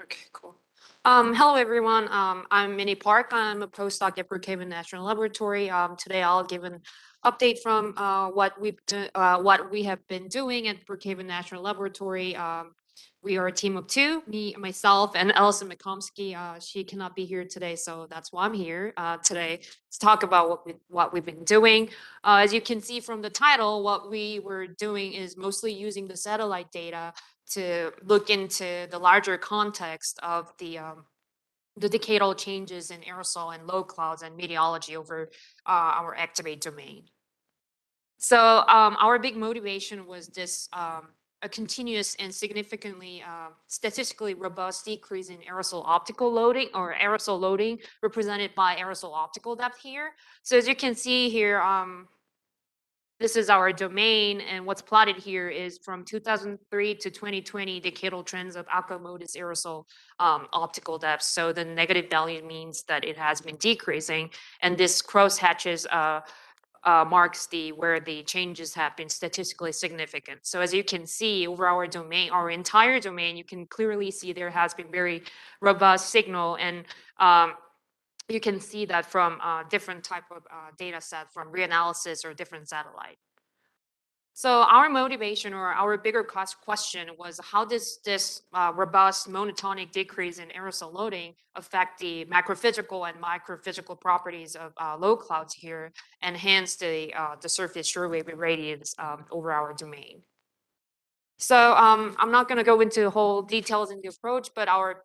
Okay, cool. Hello everyone. I'm Minnie Park. I'm a postdoc at Brookhaven National Laboratory. Today I'll give an update from what we have been doing at Brookhaven National Laboratory. We are a team of two, me, myself, and Alison McComsky. She cannot be here today, so that's why I'm here today to talk about what we've been doing. As you can see from the title, what we were doing is mostly using the satellite data to look into the larger context of the decadal changes in aerosol and low clouds and meteorology over our activate domain. So our big motivation was this a continuous and significantly statistically robust decrease in aerosol optical loading or aerosol loading represented by aerosol optical depth here. So as you can see here, this is our domain, and what's plotted here is from 2003 to 2020 decadal trends of aqua modus aerosol optical depth. So the negative value means that it has been decreasing, and this cross hatches marks where the changes have been statistically significant. So as you can see over our domain, our entire domain, you can clearly see there has been very robust signal, and you can see that from different type of data set from reanalysis or different satellite. So our motivation or our bigger question was how does this robust monotonic decrease in aerosol loading affect the macrophysical and microphysical properties of low clouds here, and hence the surface shortwave irradiance over our domain. So I'm not going to go into whole details in the approach, but our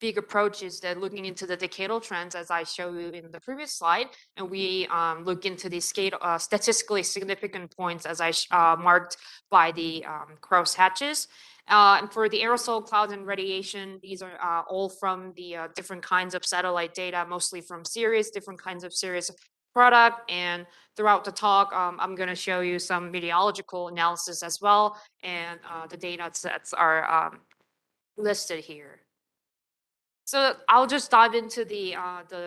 big approach is that looking into the decadal trends, as I showed you in the previous slide, and we look into the statistically significant points as I marked by the cross hatches. And for the aerosol clouds and radiation, these are all from the different kinds of satellite data, mostly from different kinds of Sirius product. And throughout the talk, I'm going to show you some meteorological analysis as well, and the data sets are listed here. So I'll just dive into the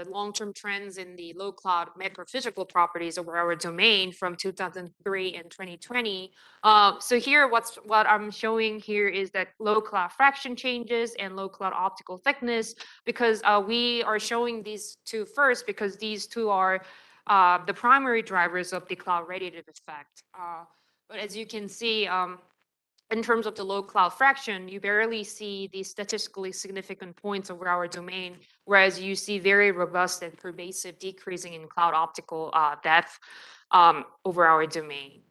long-term trends in the low cloud macrophysical properties of our domain from 2003 and 2020. So here, what I'm showing here is that low cloud fraction changes and low cloud optical thickness, because we are showing these two first because these two are the primary drivers of the cloud radiative effect. But as you can see, in terms of the low cloud fraction, you barely see the statistically significant points over our domain, whereas you see very robust and pervasive decreasing in cloud optical depth over our domain.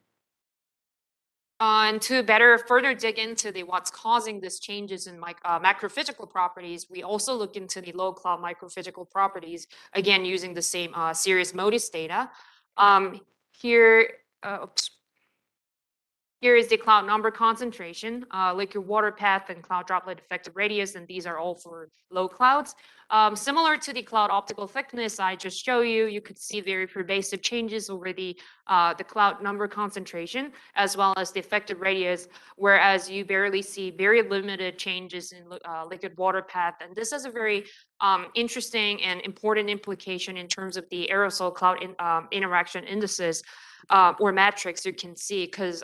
And to further dig into what's causing these changes in macrophysical properties, we also look into the low cloud microphysical properties, again, using the same Sirius MODIS data. Here, Here is the cloud number concentration, liquid water path, and cloud droplet effective radius, and these are all for low clouds. Similar to the cloud optical thickness I just showed you, you could see very pervasive changes over the cloud number concentration, as well as the effective radius, whereas you barely see very limited changes in liquid water path. And this has a very interesting and important implication in terms of the aerosol cloud interaction indices or metrics you can see, because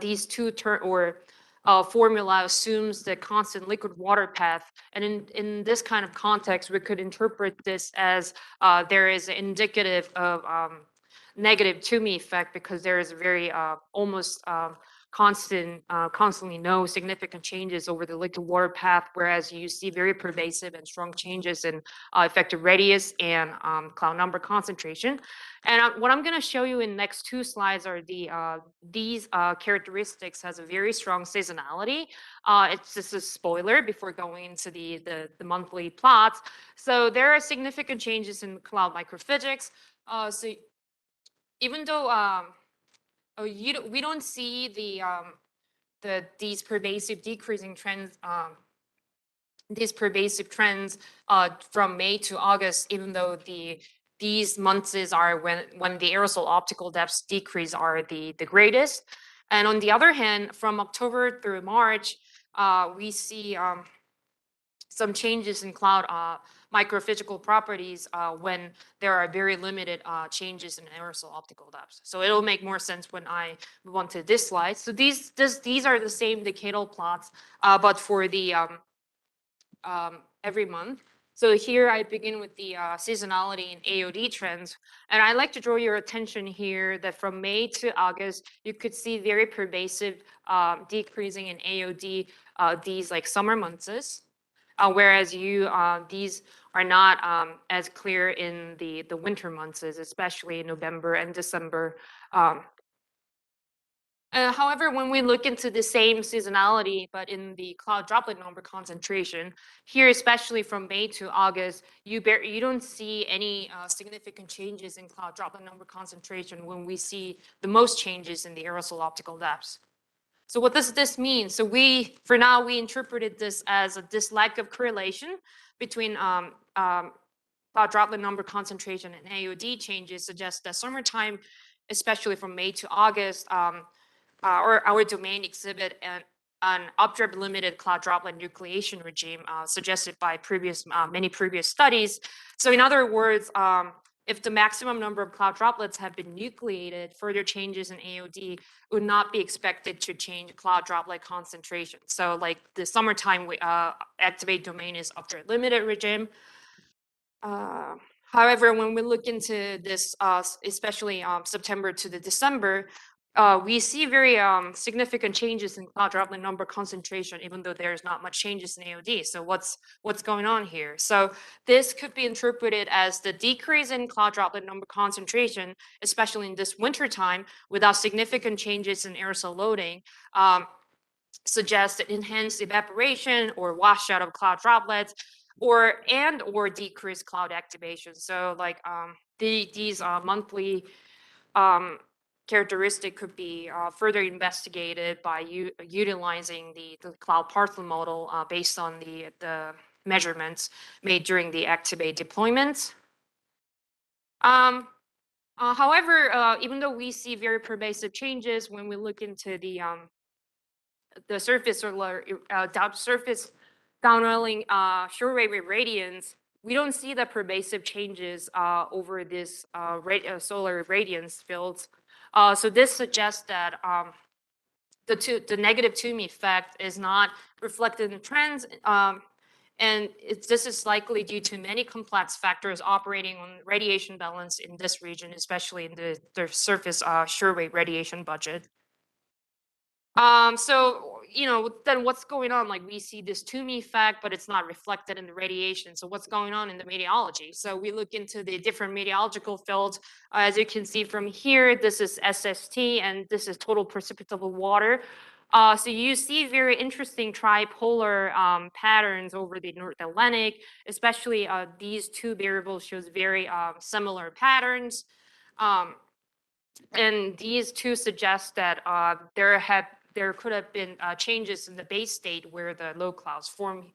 these two formula assumes the constant liquid water path. And in this kind of context, we could interpret this as there is indicative of negative Toomey effect, because there is very almost constantly no significant changes over the liquid water path, whereas you see very pervasive and strong changes in effective radius and cloud number concentration. And what I'm going to show you in the next two slides are these characteristics has a very strong seasonality. It's just a spoiler before going into the monthly plots. So there are significant changes in cloud microphysics. So even though we don't see these pervasive decreasing trends, from May to August, even though these months are when the aerosol optical depths decrease are the greatest. And on the other hand, from October through March, we see some changes in cloud microphysical properties when there are very limited changes in aerosol optical depths. So it'll make more sense when I move on to this slide. So these are the same decadal plots, but for the every month. So here I begin with the seasonality and AOD trends. And I'd like to draw your attention here that from May to August, you could see very pervasive decreasing in AOD these like summer months. Whereas these are not as clear in the winter months, especially in November and December. However, when we look into the same seasonality, but in the cloud droplet number concentration, here, especially from May to August, you don't see any significant changes in cloud droplet number concentration when we see the most changes in the aerosol optical depths. So what does this mean? So for now, we interpreted this as this lack of correlation between cloud droplet number concentration and AOD changes suggests that summertime, especially from May to August, or our domain exhibit an updraft limited cloud droplet nucleation regime suggested by many previous studies. So in other words, if the maximum number of cloud droplets have been nucleated, further changes in AOD would not be expected to change cloud droplet concentration. So like the summertime activate domain is updraft limited regime. However, when we look into this, especially September to the December, we see very significant changes in cloud droplet number concentration, even though there's not much changes in AOD. So what's going on here? So this could be interpreted as the decrease in cloud droplet number concentration, especially in this winter time, without significant changes in aerosol loading. Suggests enhanced evaporation or washout of cloud droplets or decreased cloud activation. So like these monthly characteristic could be further investigated by utilizing the cloud parcel model based on the measurements made during the Activate deployments. However, even though we see very pervasive changes when we look into the surface or surface downwelling short wave irradiance, we don't see the pervasive changes over this solar irradiance fields. So this suggests that the negative TUM effect is not reflected in trends, and this is likely due to many complex factors operating on radiation balance in this region, especially in the surface short wave radiation budget. So, then what's going on? Like we see this TUM effect, but it's not reflected in the radiation. So what's going on in the meteorology? So we look into the different meteorological fields. As you can see from here, this is SST and this is total precipitable water. So you see very interesting tripolar patterns over the North Atlantic, especially these two variables shows very similar patterns. And these two suggest that there could have been changes in the base state where the low clouds form.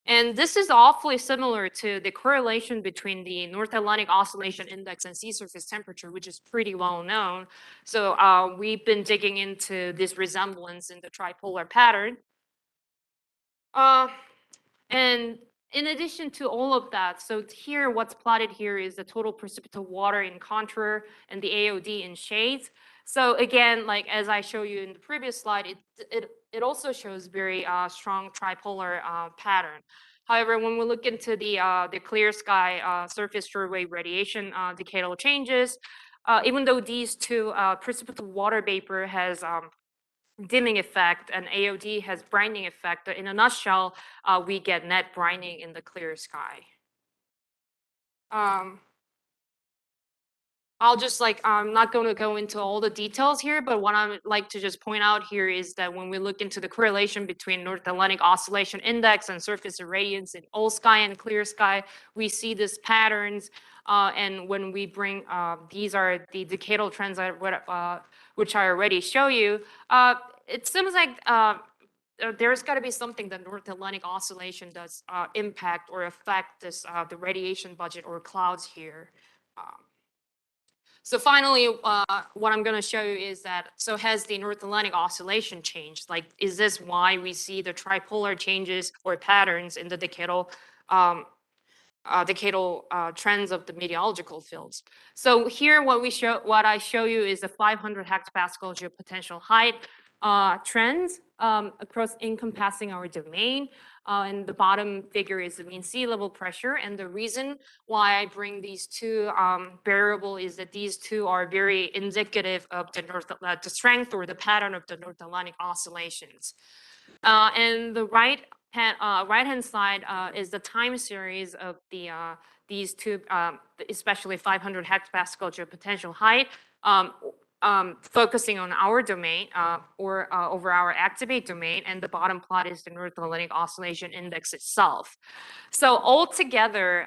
And this is awfully similar to the correlation between the North Atlantic Oscillation Index and sea surface temperature, which is pretty well known. So we've been digging into this resemblance in the tripolar pattern. And in addition to all of that, so here what's plotted here is the total precipitable water in contour and the AOD in shades. So again, like as I showed you in the previous slide, it also shows very strong tripolar pattern. However, when we look into the clear sky surface short wave radiation decadal changes, even though these two precipitable water vapor has dimming effect and AOD has brightening effect. In a nutshell, we get net brightening in the clear sky. I'll just I'm not going to go into all the details here, but what I would like to just point out here is that when we look into the correlation between North Atlantic Oscillation Index and surface irradiance in all sky and clear sky, we see these patterns. And when we bring, these are the decadal trends which I already show you, it seems like there's got to be something that North Atlantic Oscillation does impact or affect this the radiation budget or clouds here. So finally, what I'm going to show you is that, so has the North Atlantic oscillation changed? Like, is this why we see the tripolar changes or patterns in the um, decadal trends of the meteorological fields? So here, what I show you is the 500 hectopascal geopotential height trends across encompassing our domain. And the bottom figure is the mean sea level pressure. And the reason why I bring these two variables is that these two are very indicative of the strength or the pattern of the North Atlantic oscillations. And the right-hand side is the time series of these two, especially 500 hectopascal geopotential height, focusing on our domain or over our activate domain, and the bottom plot is the North Atlantic Oscillation Index itself. So altogether,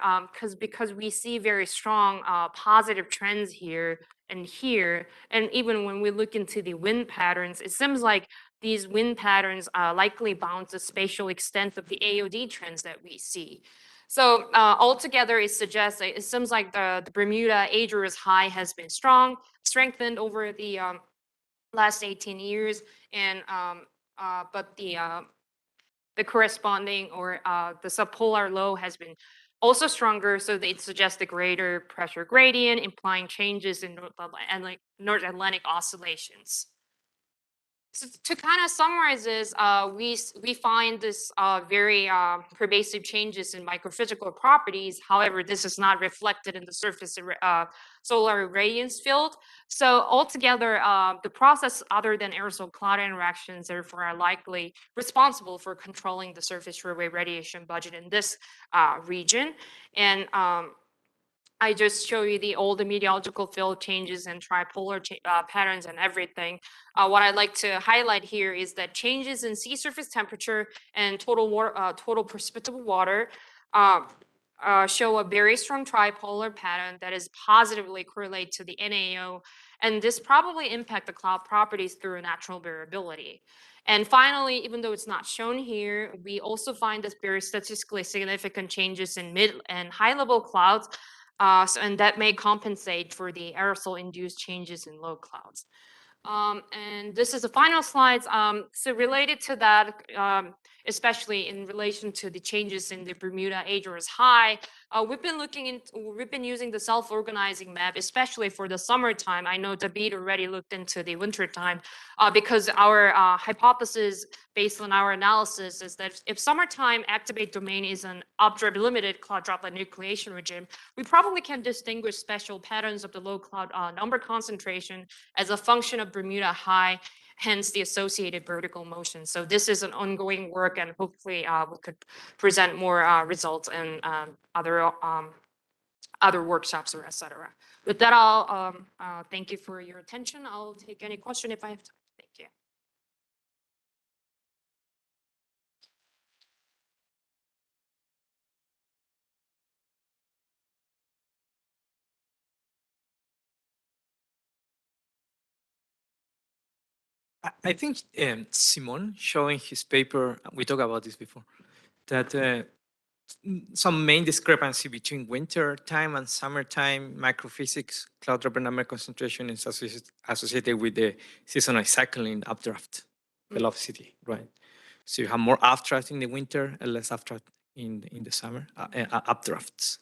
because we see very strong positive trends here and here, and even when we look into the wind patterns, it seems like these wind patterns likely bound the spatial extent of the AOD trends that we see. So altogether, it suggests that it seems like the Bermuda Adria's high has been strengthened over the last 18 years, and but the corresponding or the subpolar low has been also stronger, so it suggests a greater pressure gradient, implying changes in North Atlantic oscillations. So to kind of summarize this, we find this very pervasive changes in microphysical properties. However, this is not reflected in the surface solar irradiance field. So altogether, the process other than aerosol cloud interactions therefore are likely responsible for controlling the surface shortwave radiation budget in this region. And I just show you all the meteorological field changes and tripolar patterns and everything. What I'd like to highlight here is that changes in sea surface temperature and total precipitable water show a very strong tripolar pattern that is positively correlated to the NAO, and this probably impact the cloud properties through natural variability. And finally, even though it's not shown here, we also find this very statistically significant changes in mid and high level clouds, and that may compensate for the aerosol-induced changes in low clouds. And this is the final slides. So related to that, especially in relation to the changes in the Bermuda Adria's high, we've been using the self-organizing map, especially for the summertime. I know David already looked into the wintertime, because our hypothesis based on our analysis is that if summertime activate domain is an updraft limited cloud droplet nucleation regime, we probably can distinguish special patterns of the low cloud number concentration as a function of Bermuda high, hence the associated vertical motion. So this is an ongoing work, and hopefully we could present more results in other workshops or etc. With that, I'll thank you for your attention. I'll take any question if I have time. Thank you. I think Simon showing his paper, we talked about this before, that some main discrepancy between winter time and summertime microphysics cloud droplet number concentration is associated with the seasonal cycling updraft velocity, right? So you have more updraft in the winter and less updraft in the summer, updrafts.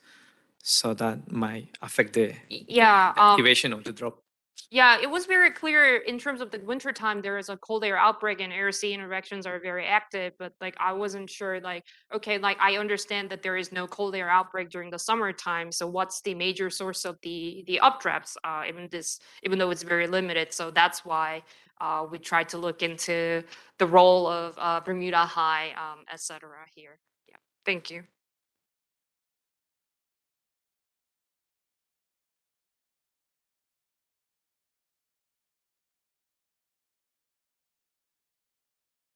So that might affect the activation of the drop. Yeah, it was very clear in terms of the winter time, there is a cold air outbreak and air sea interactions are very active, but like I wasn't sure, like, okay, like I understand that there is no cold air outbreak during the summertime. So what's the major source of the updrafts, even though it's very limited. So that's why we tried to look into the role of Bermuda high, etc. here. Yeah, thank you.